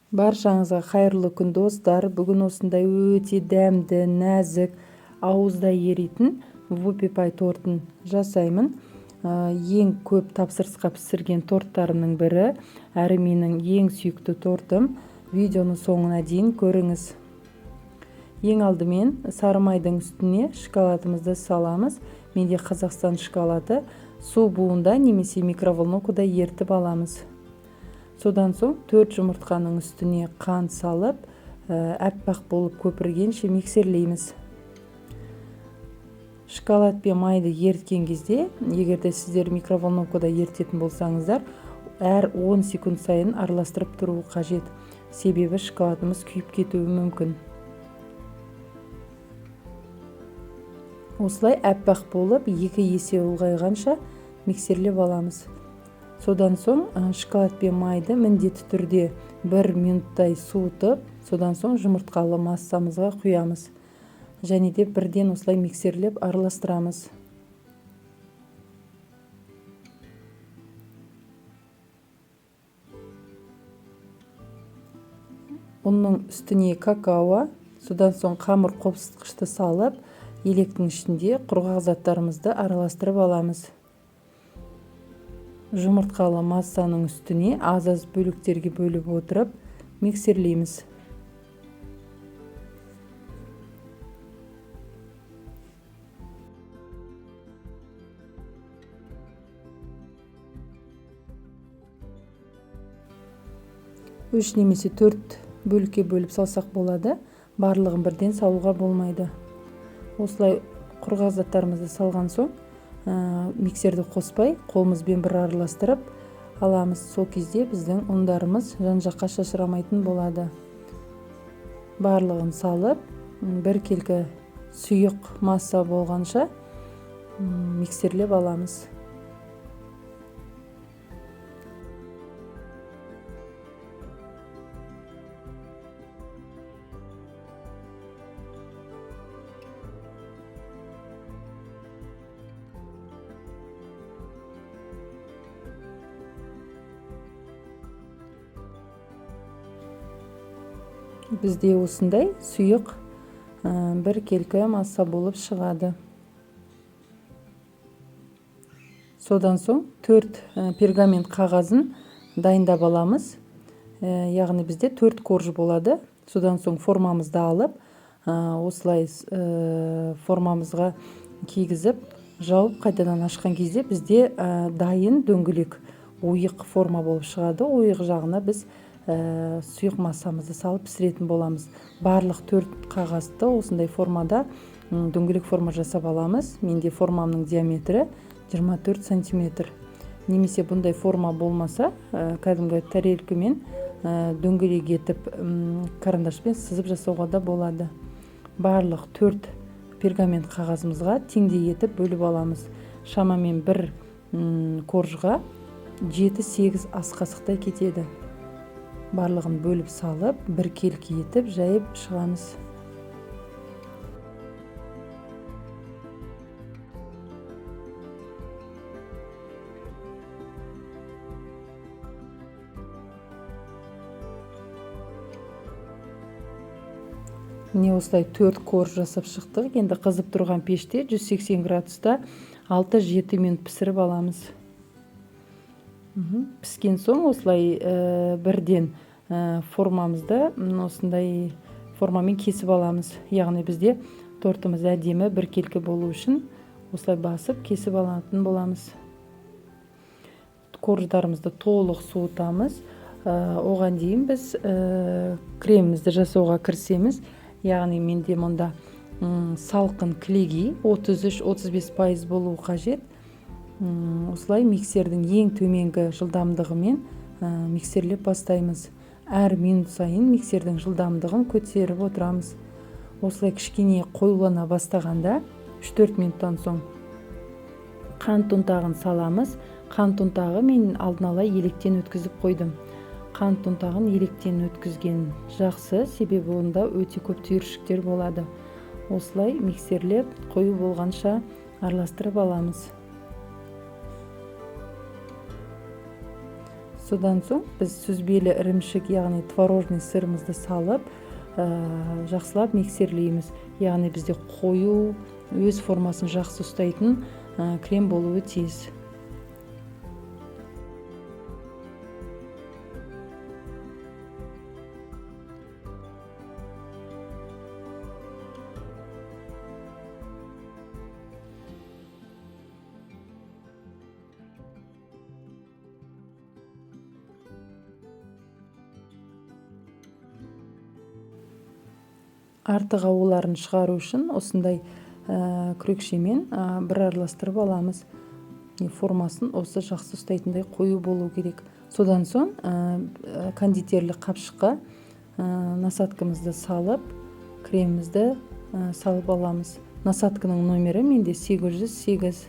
Баршаңызға қайырлы күн достар. Бүгін осындай өте дәмді, нәзік, ауызда еритін вупи пай тортын жасаймын. Ең көп тапсырысқа пісірген торттарымның бірі, әрі менің ең сүйікті тортым. Видеоны соңына дейін көріңіз. Ең алдымен сары майдың үстіне шоколадымызды саламыз. Менде Қазақстан шоколады. Су буында немесе микроволновкада ертіп аламыз. Содан соң 4 жұмыртқаның үстіне қант салып, әппақ болып көпіргенше миксерлейміз. Шоколад пен майды ерткен кезде, егерде сіздер микроволновкада ертетін болсаңыздар, әр 10 секунд сайын араластырып тұру қажет. Себебі шоколадымыз күйіп кетуі мүмкін. Осылай әппақ болып 2 есе ұлғайғанша миксерлеп аламыз. Содан соң шоколад пен майды міндетті түрде 1 минуттай суытып, содан соң жұмыртқалы массамызға құямыз. Және де бірден осылай миксерлеп араластырамыз. Оның үстіне какао, содан соң қамыр қопсытқышты салып, електің ішінде құрғақ заттарымызды араластырып аламыз. Жұмыртқалы массаның үстіне аз-аз бөліктерге бөліп отырып, миксерлейміз. Үш немесе 4 бөлікке бөліп салсақ болады. Барлығын бірден салуға болмайды. Осылай құрғақ заттарымызды салған соң, миксерді қоспай, қолымызбен бір араластырып аламыз. Сол кезде біздің ұндарымыз жан-жаққа шашырамайтын болады. Барлығын салып, біркелкі сұйық масса болғанша миксерлеп аламыз. Бізде осындай сұйық біркелкі масса болып шығады. Содан соң 4 пергамент қағазын дайындап аламыз. Яғни бізде 4 корж болады. Содан соң формамызды алып, осылай формамызға кигізіп, жауып қайтадан ашқан кезде бізде дайын дөңгелек ойық форма болып шығады. Ойық жағына біз сұйық массамызды салып пісіретін боламыз. Барлық 4 қағазды осындай формада дөңгелек форма жасап аламыз. Менде формамның диаметрі 24 сантиметр. Немесе бұндай форма болмаса, кәдімгі тарелкімен дөңгелек етіп карандашпен сызып жасауға да болады. Барлық 4 пергамент қағазымызға теңдей етіп бөліп аламыз. Шамамен бір коржға 7-8 ас қасықтай кетеді. Барлығын бөліп салып, біркелкі етіп жайып шығамыз. Міне осылай 4 корж жасап шықтық. Енді қызып тұрған пеште 180 градуста 6-7 минут пісіріп аламыз. Піскен соң осылай бірден формамызды осындай формамен кесіп аламыз. Яғни бізде тортымыз әдемі біркелкі болу үшін осылай басып кесіп алатын боламыз. Корждарымызды толық суытамыз. Оған дейін біз кремімізді жасауға кірісеміз. Яғни менде мұнда салқын кілегей 33-35% болуы қажет. Осылай миксердің ең төменгі жылдамдығымен миксерлеп бастаймыз. Әр минут сайын миксердің жылдамдығын көтеріп отырамыз. Осылай кішкене қоюлана бастағанда 3-4 минуттан соң қант ұнтағын саламыз. Қант ұнтағы мен алдын ала електен өткізіп қойдым. Қант ұнтағын електен өткізген жақсы, себебі онда өте көп түйіршіктер болады. Осылай миксерлеп қою болғанша араластырып аламыз. Содан соң біз сүзбелі ірімшік, яғни творожный сырымызды салып, жақсылап миксерлейміз. Яғни бізде қою, өз формасын жақсы ұстайтын крем болуы тиіс. Артық ауыларын шығару үшін осындай күрекшемен бір араластырып аламыз. Формасын осы жақсы ұстайтындай қою болу керек. Содан соң кондитерлік қапшыққа насадкамызды салып, кремімізді салып аламыз. Насадканың номері менде 808.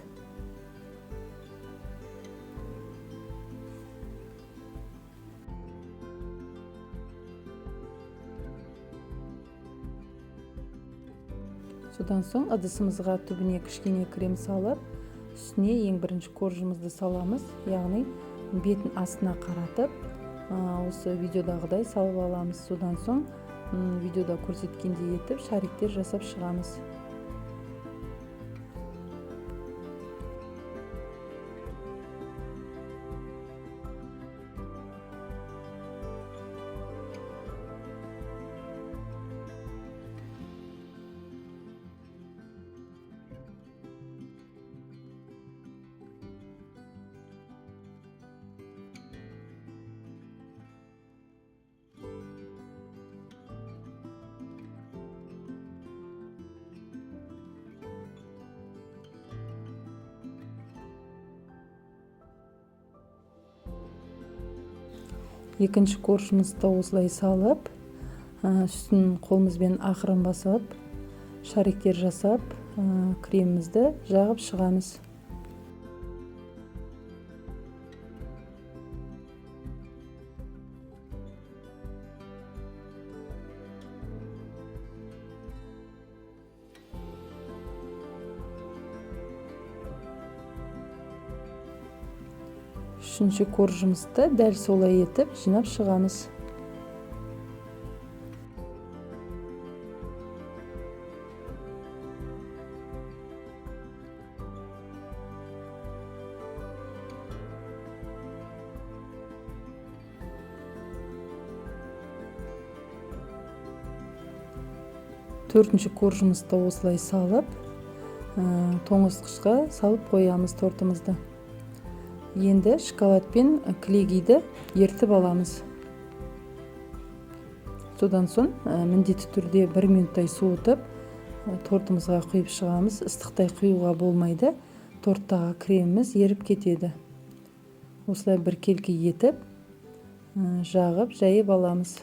Содан соң ыдысымызға түбіне кішкене крем салып, үстіне ең бірінші коржымызды саламыз, яғни бетін астына қаратып, осы видеодағыдай салып аламыз. Содан соң видеода көрсеткендей етіп шариктер жасап шығамыз. Екінші коржымызды осылай салып, үстін қолымызбен ақырын басып, шариктер жасап, кремімізді жағып шығамыз. Үшінші коржымызды дәл солай етіп жинап шығамыз. Төртінші коржымызды осылай салып, тоңазытқышқа салып қоямыз тортымызды. Енді шоколад пен кілегейді ертіп аламыз. Содан соң міндетті түрде 1 минуттай суытып, тортымызға құйып шығамыз. Ыстықтай құюға болмайды. Торттағы креміміз еріп кетеді. Осылай біркелкі етіп, жағып, жайып аламыз.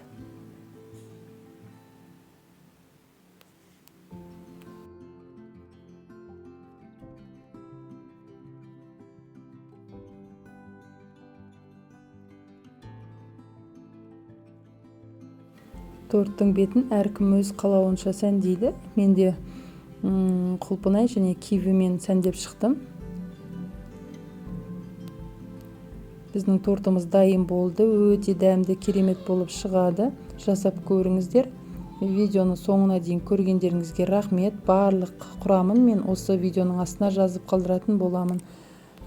Торттың бетін әркім өз қалауынша сәндейді. Менде құлпынай және кивімен сәндеп шықтым. Біздің тортымыз дайын болды. Өте дәмді, керемет болып шығады. Жасап көріңіздер. Видеоны соңына дейін көргендеріңізге рахмет. Барлық құрамын мен осы видеоның астына жазып қалдыратын боламын.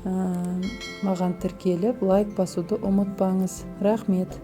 Маған тіркеліп, лайк басуды ұмытпаңыз. Рахмет.